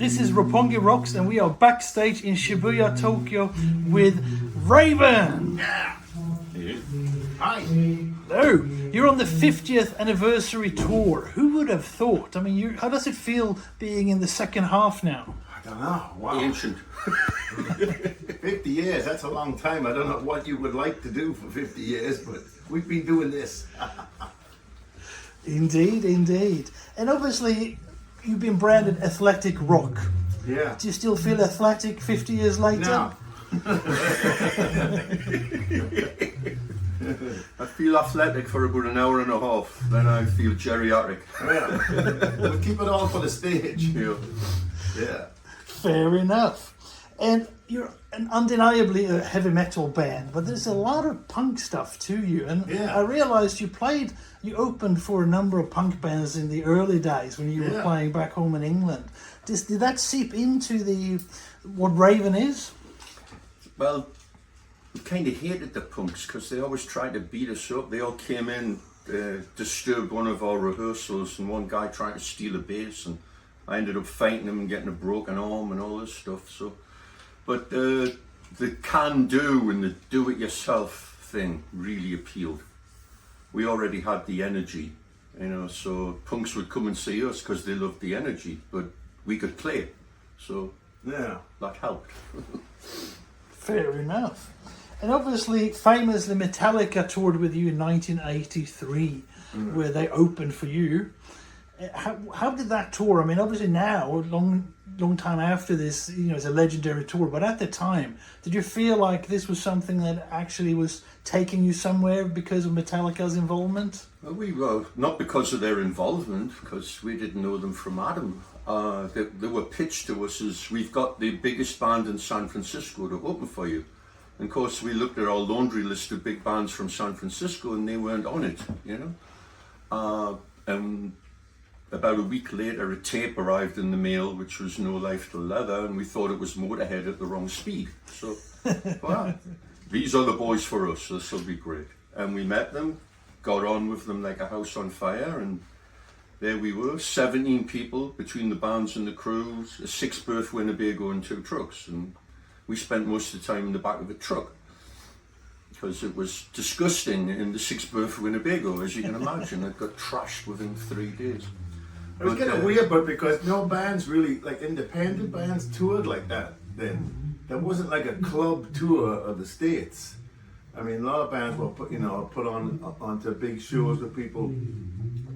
This is Roppongi Rocks, and we are backstage in Shibuya, Tokyo, with Raven. Yeah. Hi. Hello. You're on the 50th anniversary tour. Who would have thought? I mean, how does it feel being in the second half now? I don't know. Wow. Ancient. 50 years, that's a long time. I don't know what you would like to do for 50 years, but we've been doing this. Indeed, indeed. And obviously, you've been branded athletic rock. Yeah. Do you still feel athletic 50 years later? No. I feel athletic for about an hour and a half, then I feel geriatric. Yeah. We'll keep it all for the stage. Yeah. Yeah. Fair enough. And you're undeniably a heavy metal band, but there's a lot of punk stuff to you. And Yeah. I realized you opened for a number of punk bands in the early days when you were playing back home in England. Did that seep into what Raven is? Well, we kind of hated the punks because they always tried to beat us up. They all came in, disturbed one of our rehearsals, and one guy tried to steal a bass, and I ended up fighting him and getting a broken arm and all this stuff. So, but the can-do and the do-it-yourself thing really appealed. We already had the energy, so punks would come and see us because they loved the energy, but we could play, so Yeah. that helped. Fair enough. And obviously, famously, Metallica toured with you in 1983, where they opened for you. How did that tour? I mean, obviously now, a long time after this, it's a legendary tour. But at the time, did you feel like this was something that actually was taking you somewhere because of Metallica's involvement? Well, we were not because of their involvement, because we didn't know them from Adam. They were pitched to us as, we've got the biggest band in San Francisco to open for you. And of course, we looked at our laundry list of big bands from San Francisco, and they weren't on it, And about a week later, a tape arrived in the mail, which was No Life Till Leather, and we thought it was Motorhead at the wrong speed. So, well, these are the boys for us, this will be great. And we met them, got on with them like a house on fire, and there we were, 17 people between the bands and the crews, a 6-berth Winnebago and 2 trucks. And we spent most of the time in the back of a truck because it was disgusting in the 6-berth Winnebago, as you can imagine. It got trashed within 3 days. It was kind of weird, but because no bands really, like independent bands, toured like that then. There wasn't like a club tour of the States. I mean, a lot of bands were put on onto big shows with people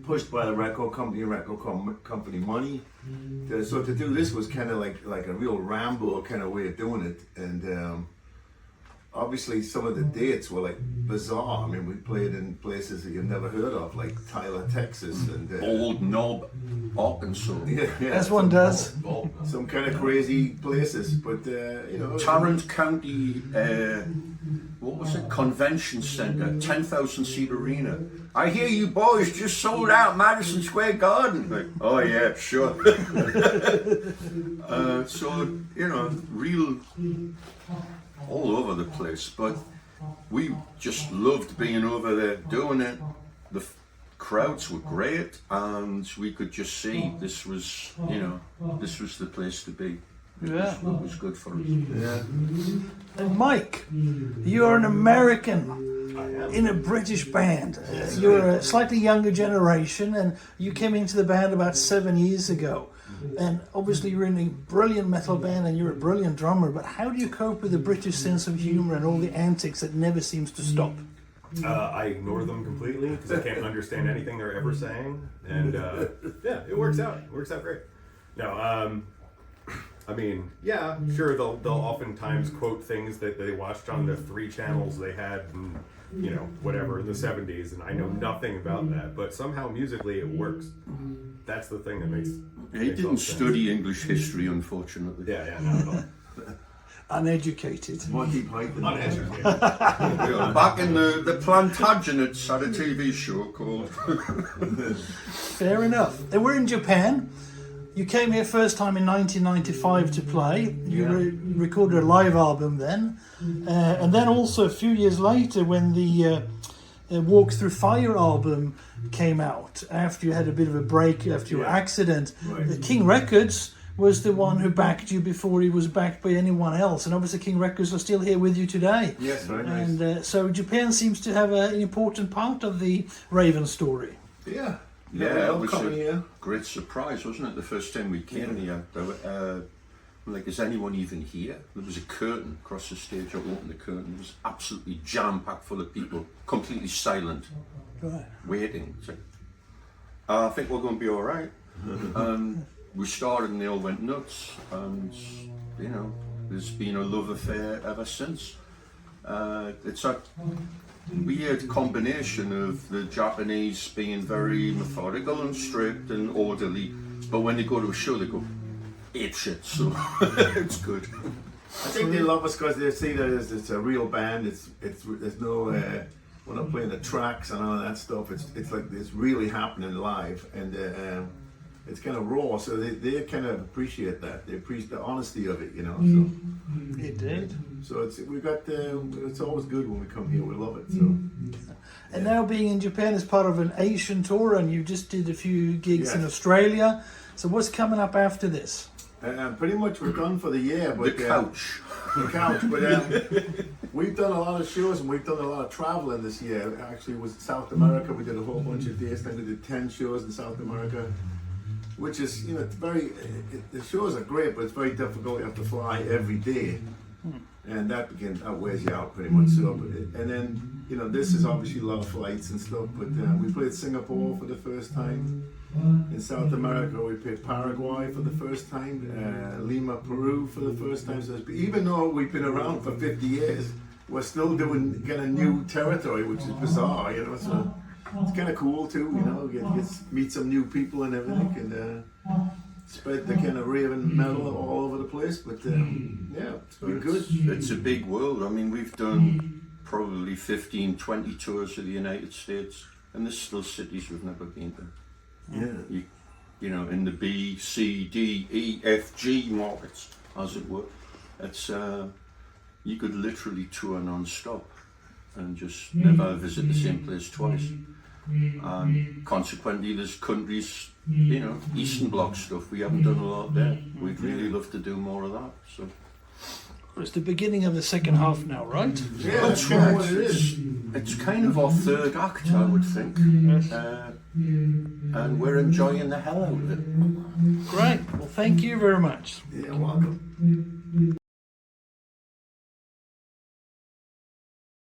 pushed by the record company money. So to do this was kind of like a real Rambo kind of way of doing it. And obviously some of the dates were like bizarre. I mean, we played in places that you've never heard of, like Tyler, Texas, and Old Knob, Arkansas. yeah, As one does. some kind of crazy places. But Tarrant County, what was it? Convention Center, 10,000 seat arena. I hear you boys just sold out Madison Square Garden. Like, oh yeah, sure. So real all over the place. But we just loved being over there doing it. The crowds were great, and we could just see this was the place to be. It was good for us. yeah. And Mike, you are an American in a British band. You're a slightly younger generation, and you came into the band about 7 years ago. And obviously you're in a brilliant metal band and you're a brilliant drummer, but how do you cope with the British sense of humor and all the antics that never seems to stop? I ignore them completely because I can't understand anything they're ever saying, and it works out. It works out great. No, I mean, yeah, sure, they'll oftentimes quote things that they watched on the 3 channels they had in, whatever, in the 70s, and I know nothing about that, but somehow musically it works. That's the thing that makes He didn't study English history, unfortunately. Yeah, not at all. Uneducated. Monty Python. Uneducated. Back in the Plantagenets had a TV show called... Fair enough. And we're in Japan. You came here first time in 1995 to play. You recorded a live album then. And then also a few years later when the Walk Through Fire album came out, after you had a bit of a break after your accident. Right. The King Records was the one who backed you before he was backed by anyone else, and obviously King Records are still here with you today. Yes, very nice. And so Japan seems to have an important part of the Raven story. Yeah. Yeah, it was coming a here. great surprise, wasn't it? The first time we came here, there were, like, is anyone even here? There was a curtain across the stage. I opened the curtain. It was absolutely jam-packed full of people, completely silent, Right. waiting. It's like, I think we're going to be all right. And we started and they all went nuts. And, you know, there's been a love affair ever since. It's a weird combination of the Japanese being very methodical and strict and orderly, but when they go to a show, they go apeshit, so it's good. I think they love us because they see that it's a real band. There's no we're not playing the tracks and all that stuff. It's like it's really happening live, and it's kind of raw. So they kind of appreciate that. They appreciate the honesty of it, you know. So Indeed. so it's always good when we come here. We love it. So And now being in Japan as part of an Asian tour, and you just did a few gigs in Yes. Australia. So what's coming up after this? pretty much we're done for the year. But The couch. The couch. But we've done a lot of shows and we've done a lot of traveling this year. Actually, it was South America. We did a whole bunch of days. Then we did 10 shows in South America, which is, you know, it's the shows are great, but it's very difficult. You have to fly every day, and that wears you out pretty much. So, and then, you know, this is obviously a lot of flights and stuff. But we played Singapore for the first time. In South America, we played Paraguay for the first time, Lima, Peru for the first time. So even though we've been around for 50 years, we're still doing kind of new territory, which is bizarre, you know. So it's kind of cool too, you know. You get to meet some new people and everything, and spread the kind of raving metal all over the place. But yeah, it's been good. It's a big world. I mean, we've done probably 15, 20 tours of the United States, and there's still cities we've never been to. Yeah. You know, in the B, C, D, E, F, G markets, as it were. It's you could literally tour non-stop and just never visit the same place twice. And consequently, there's countries, you know, Eastern Bloc stuff. We haven't done a lot there. We'd really love to do more of that. So It's the beginning of the second half now, right? Yeah, that's kind of right. what it is. It's kind of our third act, I would think. And we're enjoying the hell out of it. Great. Well, thank you very much. Yeah, welcome.